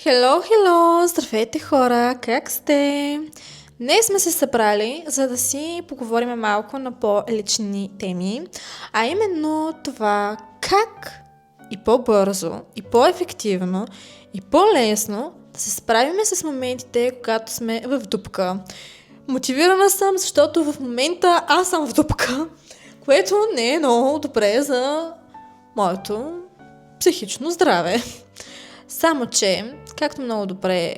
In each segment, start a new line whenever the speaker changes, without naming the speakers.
Хело, хело! Здравейте хора! Как сте? Днес сме се събрали, за да си поговорим малко на по-лични теми, а именно това как и по-бързо, и по-ефективно, и по-лесно да се справим с моментите, когато сме в дупка. Мотивирана съм, защото в момента аз съм в дупка, което не е много добре за моето психично здраве. Само че, както много добре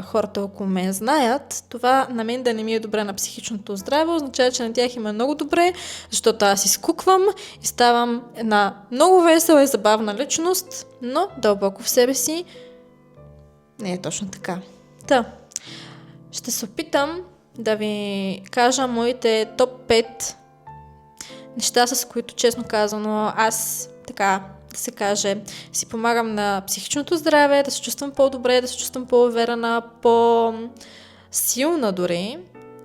хората около мен знаят, това на мен да не ми е добре на психичното здраве означава, че на тях има много добре, защото аз изкуквам и ставам една много весела и забавна личност, но дълбоко в себе си не е точно така. Ще се опитам да ви кажа моите топ 5 неща, с които, честно казано, аз така да се каже, си помагам на психичното здраве, да се чувствам по-добре, да се чувствам по-уверена, по-силна дори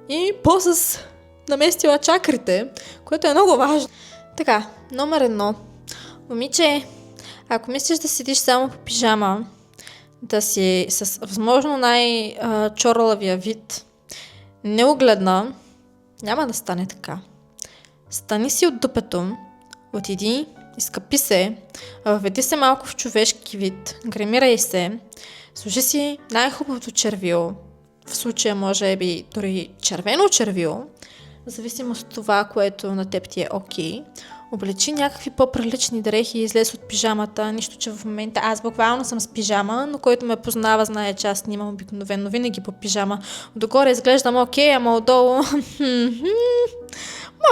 и по-с наместила чакрите, което е много важно. Така, номер 1. Момиче, ако мислиш да седиш само по пижама, да си с възможно най-чорлавия вид, неугледна, няма да стане така. Стани си от дупето, отиди, изкъпи се, въведи се малко в човешки вид, гримирай се, сложи си най-хубавото червило, в случая може би дори червено червило, в зависимост от това, което на теб ти е окей. Облечи някакви по-прилични дрехи и излез от пижамата, нищо, че в момента аз буквално съм с пижама, но който ме познава знае, че аз снимам обикновено винаги по пижама. Отгоре изглеждам окей, ама отдолу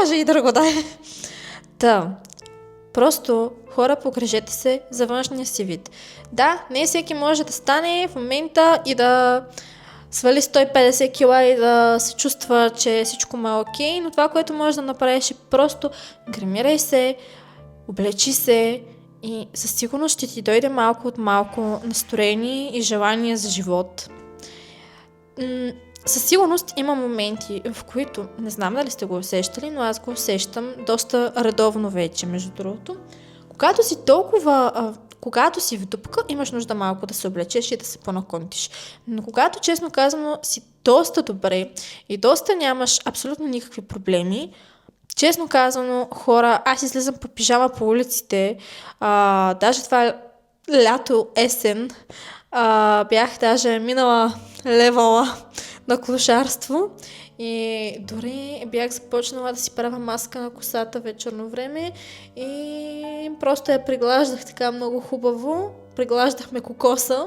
може и друго да е. Просто хора, погрежете се за външния си вид. Да, не всеки може да стане в момента и да свали 150 кила и да се чувства, че всичко му е окей, но това, което можеш да направиш е просто гримирай се, облечи се и със сигурност ще ти дойде малко от малко настроение и желание за живот. Със сигурност има моменти, в които, не знам дали сте го усещали, но аз го усещам доста редовно вече, между другото. Когато си в дупка, имаш нужда малко да се облечеш и да се понаконтиш. Но когато, честно казано, си доста добре и доста нямаш абсолютно никакви проблеми, честно казано, хора, аз излизам по пижама по улиците, даже това е лято, есен, бях даже минала левела на клошарство и дори бях започнала да си правя маска на косата вечерно време и просто я приглаждах така много хубаво, приглаждахме кокоса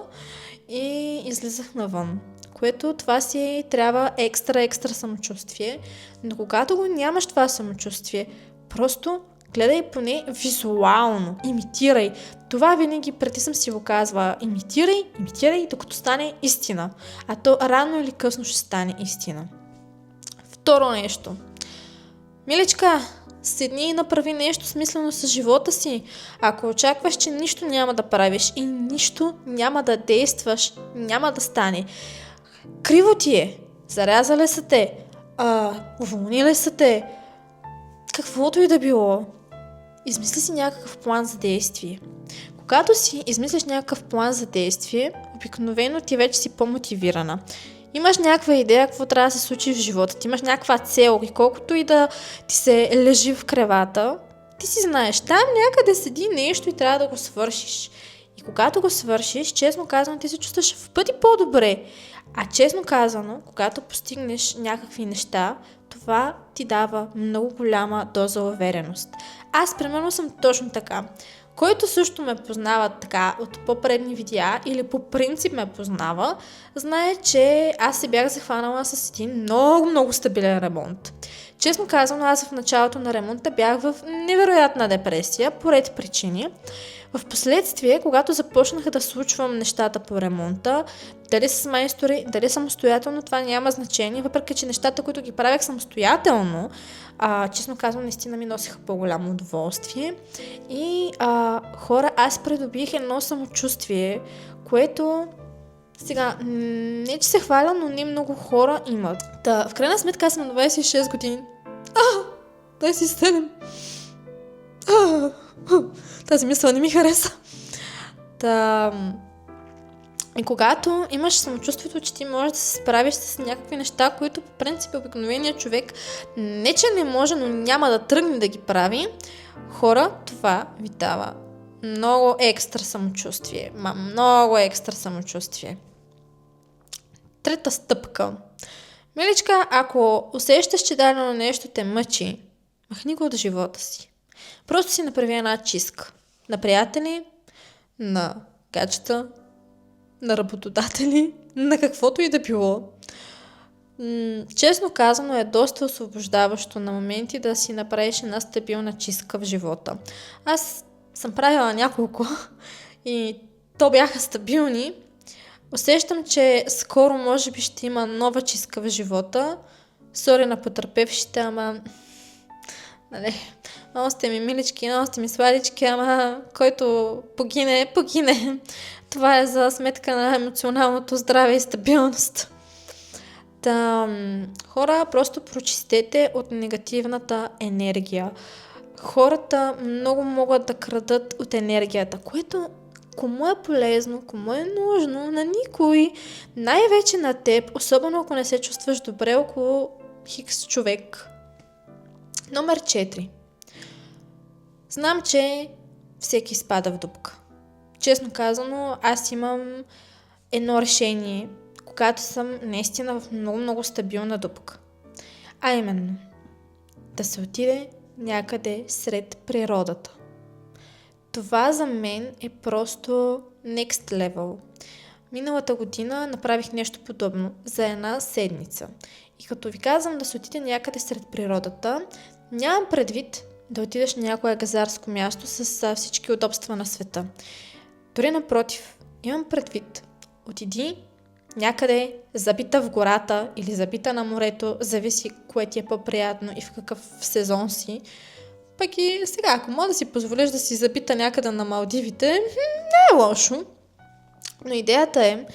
и излизах навън. Което това си трябва екстра самочувствие, но когато го нямаш това самочувствие, просто гледай поне визуално, имитирай. Това винаги преди съм си го казвала. Имитирай, докато стане истина. А то рано или късно ще стане истина. Второ нещо. Миличка, седни и направи нещо смислено с живота си. Ако очакваш, че нищо няма да правиш и нищо няма да действаш, няма да стане. Криво ти е. Зарязали са те. Уволнили са те. Каквото и да било. Измисли си някакъв план за действие. Когато си измислиш някакъв план за действие, обикновено ти вече си по-мотивирана. Имаш някаква идея какво трябва да се случи в живота ти, имаш някаква цел и колкото и да ти се лежи в кревата, ти си знаеш, там някъде седи нещо и трябва да го свършиш. И когато го свършиш, честно казано, ти се чувстваш в пъти по-добре. А честно казано, когато постигнеш някакви неща, това ти дава много голяма доза увереност. Аз, примерно, съм точно така. Който също ме познава така от по-предни видеа или по принцип ме познава, знае, че аз се бях захванала с един много стабилен ремонт. Честно казано, аз в началото на ремонта бях в невероятна депресия по ред причини. В последствие, когато започнаха да случвам нещата по ремонта, дали с майстори, дали самостоятелно, това няма значение, въпреки че нещата, които ги правях самостоятелно, честно казвам, наистина ми носиха по-голямо удоволствие. И хора, аз придобих едно самочувствие, което сега, не че се хваля, но не много хора имат. В крайна сметка аз съм на 26 години. 27. Тази мисъл не ми хареса. И когато имаш самочувствието, че ти можеш да се справиш с някакви неща, които по принцип обикновеният човек не че не може, но няма да тръгне да ги прави, хора, това ви дава много екстра самочувствие. Много екстра самочувствие. Трета стъпка. Миличка, ако усещаш, че дадено нещо те мъчи, махни го от живота си. Просто си направи една чистка. На приятели, на гаджета, на работодатели, на каквото и да било. Честно казано е доста освобождаващо на моменти да си направиш една стабилна чистка в живота. Аз съм правила няколко и то бяха стабилни. Усещам, че скоро може би ще има нова чистка в живота. Сори на потърпевшите, ама... Нали, много сте ми милички, много сте ми сладички, ама който погине, погине. Това е за сметка на емоционалното здраве и стабилност. Хора, просто прочистете от негативната енергия. Хората много могат да крадат от енергията, което кому е полезно, кому е нужно, на никой. Най-вече на теб, особено ако не се чувстваш добре около хикс човек. Номер 4. Знам, че всеки спада в дупка. Честно казано, аз имам едно решение, когато съм наистина в много стабилна дупка. А именно, да се отиде някъде сред природата. Това за мен е просто next level. Миналата година направих нещо подобно за една седмица. И като ви казвам да се отиде някъде сред природата, нямам предвид да отидеш на някое газарско място с всички удобства на света. Дори напротив, имам предвид, отиди някъде забита в гората или забита на морето, зависи кое ти е по-приятно и в какъв сезон си. Пък и сега, ако мога да си позволиш да си забита някъде на Малдивите, не е лошо. Но идеята е,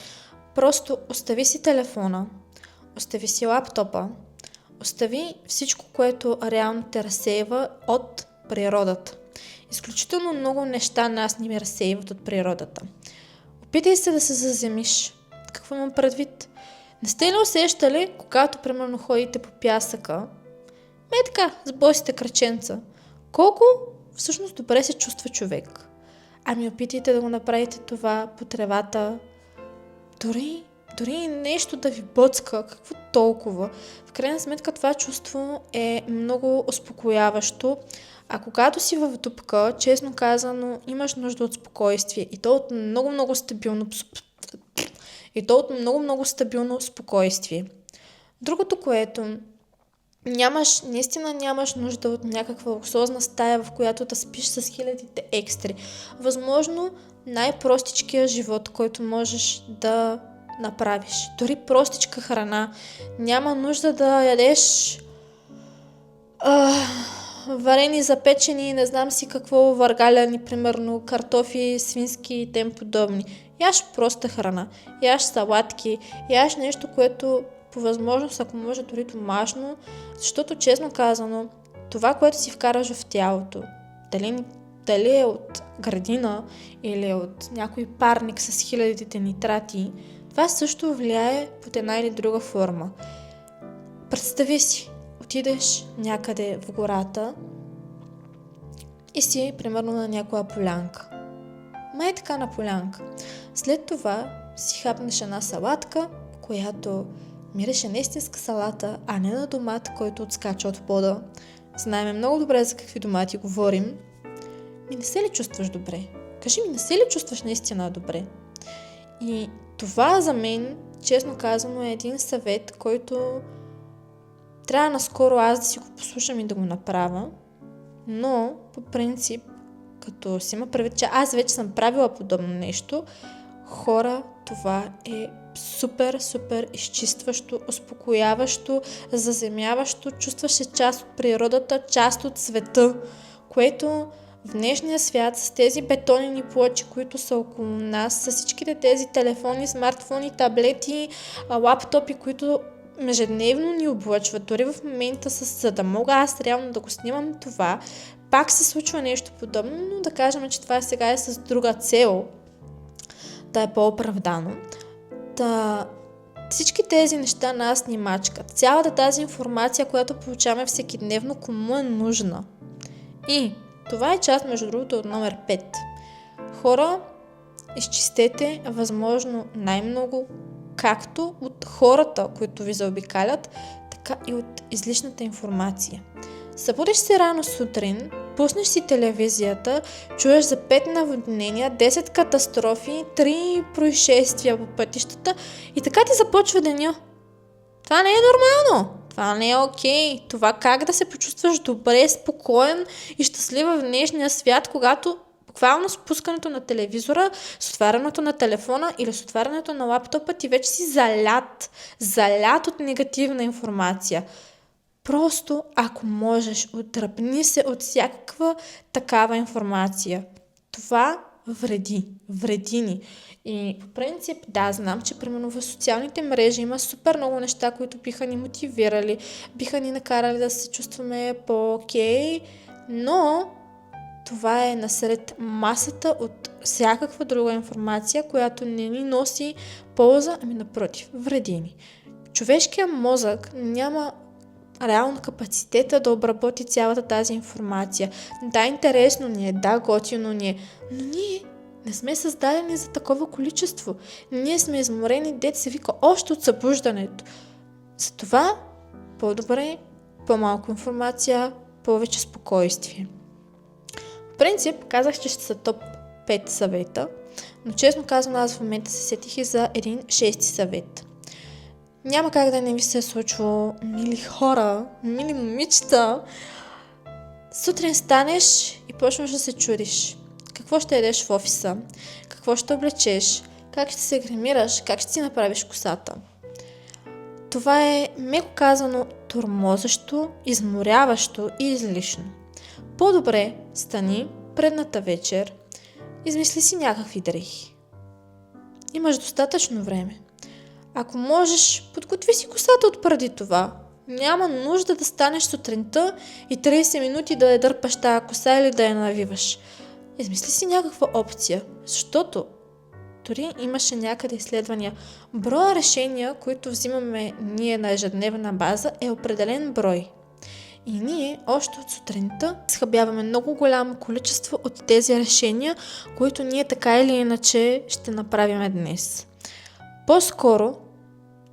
просто остави си телефона, остави си лаптопа, остави всичко, което реално те разсейва от природата. Изключително много неща нас ни ми разсейват от природата. Опитай се да се заземиш. Какво имам предвид? Не сте ли усещали, когато примерно ходите по пясъка, така, с босите краченца, колко всъщност добре се чувства човек? Ами опитайте да го направите това по тревата. Дори нещо да ви бъцка, какво толкова. В крайна сметка това чувство е много успокояващо. А когато си в дупка, честно казано, имаш нужда от спокойствие. И то от много стабилно спокойствие. Другото, което нямаш нужда от някаква луксозна стая, в която да спиш с хилядите екстри. Възможно най-простичкия живот, който можеш да направиш. Дори простичка храна. Няма нужда да ядеш варени, запечени, не знам си какво, въргаляни, примерно, картофи, свински и тем подобни. Яш проста храна. Яш салатки. Яш нещо, което по възможност, ако може, дори домашно, защото, честно казано, това, което си вкараш в тялото, дали е от градина или от някой парник с хилядите нитрати, това също влияе под една или друга форма. Представи си, отидеш някъде в гората и си, примерно, на някоя полянка. Май така на полянка. След това си хапнеш една салатка, която миреше на истинска салата, а не на домат, който отскача от пода. Знаем много добре за какви домати говорим. Не се ли чувстваш добре? Кажи ми, не се ли чувстваш наистина добре? И това за мен, честно казано, е един съвет, който трябва наскоро аз да си го послушам и да го направя. Но, по принцип, като си има предвид, че аз вече съм правила подобно нещо, хора, това е супер изчистващо, успокояващо, заземяващо, чувстваш се част от природата, част от света, което в днешния свят с тези бетонени плочи, които са около нас, с всичките тези телефони, смартфони, таблети, лаптопи, които ежедневно ни облъчват, дори в момента, за да мога аз реално да го снимам това, пак се случва нещо подобно, но да кажем, че това сега е с друга цел. да е по-оправдано. Всички тези неща нас ни мачкат. Цялата тази информация, която получаваме всекидневно, кому е нужна. И това е част, между другото, от номер 5. Хора, изчистете възможно най-много, както от хората, които ви заобикалят, така и от излишната информация. Събудиш се рано сутрин, пуснеш си телевизията, чуеш за 5 наводнения, 10 катастрофи, 3 происшествия по пътищата и така ти започва деня. Това не е нормално. Това не е окей. Това как да се почувстваш добре, спокоен и щастлив в днешния свят, когато буквално с пускането на телевизора, с отварянето на телефона или с отварянето на лаптопа ти вече си залят от негативна информация. Просто, ако можеш, отдръпни се от всякаква такава информация. Това вреди ни. И по принцип, да, знам, че примерно в социалните мрежи има супер много неща, които биха ни мотивирали, биха ни накарали да се чувстваме по-окей, но това е насред масата от всякаква друга информация, която не ни носи полза, ами напротив, вреди ни. Човешкият мозък няма реално капацитета да обработи цялата тази информация. Да, интересно ни е, да, готино ни е, но ние не сме създадени за такова количество. Ние сме изморени, дет се вика, още от събуждането. Затова по-добре, по-малко информация, повече спокойствие. В принцип, казах, че ще са топ 5 съвета, но честно казвам, аз в момента се сетих и за един 6 съвет. Няма как да не ви се е случило, мили хора, мили момичета. Сутрин станеш и почваш да се чудиш. Какво ще ядеш в офиса? Какво ще облечеш? Как ще се гримираш? Как ще си направиш косата? Това е, меко казано, тормозащо, изморяващо и излишно. По-добре стани предната вечер, измисли си някакви дрехи. Имаш достатъчно време. Ако можеш, подготви си косата отпреди това. Няма нужда да станеш сутринта и 30 минути да я дърпаш тая коса или да я навиваш. Измисли си някаква опция, защото дори имаше някъде изследвания. Броя решения, които взимаме ние на ежедневна база, е определен брой. И ние още от сутринта схабяваме много голямо количество от тези решения, които ние така или иначе ще направим днес. По-скоро,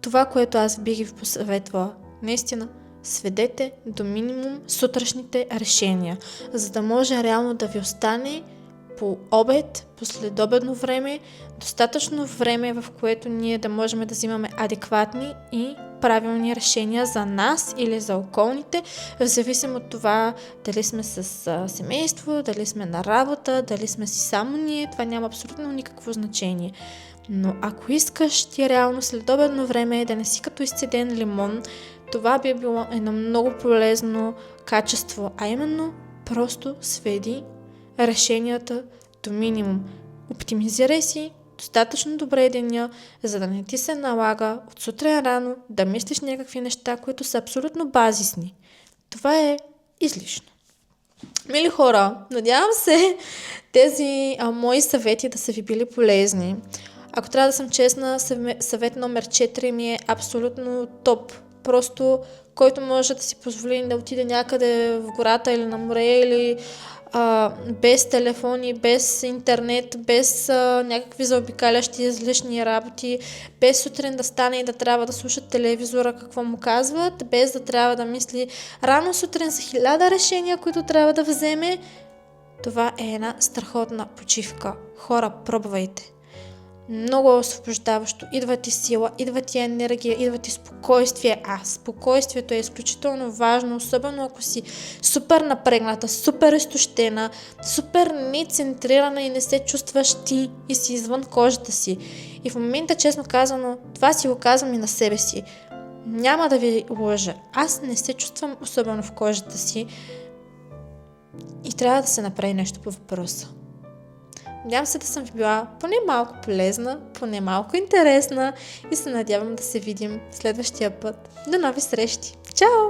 това, което аз бих ви посъветвала, наистина, сведете до минимум сутрешните решения, за да може реално да ви остане по обед, по следобедно време, достатъчно време, в което ние да можем да взимаме адекватни и правилни решения за нас или за околните, в зависимост от това дали сме с семейство, дали сме на работа, дали сме си само ние, това няма абсолютно никакво значение. Но ако искаш ти реално следобедно време да не си като изцеден лимон, това би било едно много полезно качество, а именно просто сведи решенията до минимум. Оптимизирай си достатъчно добре деня, за да не ти се налага от сутрин рано да мислиш някакви неща, които са абсолютно базисни. Това е излишно. Мили хора, надявам се тези мои съвети да са ви били полезни. Ако трябва да съм честна, съвет номер 4 ми е абсолютно топ. Просто който може да си позволи да отиде някъде в гората или на море или без телефони, без интернет, без някакви заобикалящи излишни работи, без сутрин да стане и да трябва да слуша телевизора какво му казват, без да трябва да мисли рано сутрин за 1000 решения, които трябва да вземе. Това е една страхотна почивка. Хора, пробвайте. Много е освобождаващо. Идва ти сила, идва ти енергия, идва ти спокойствие. Спокойствието е изключително важно, особено ако си супер напрегната, супер изтощена, супер нецентрирана и не се чувстваш ти и си извън кожата си. И в момента, честно казано, това си го казвам и на себе си. Няма да ви лъжа. Аз не се чувствам особено в кожата си и трябва да се направи нещо по въпроса. Надявам се да съм ви била поне малко полезна, поне малко интересна и се надявам да се видим следващия път. До нови срещи! Чао!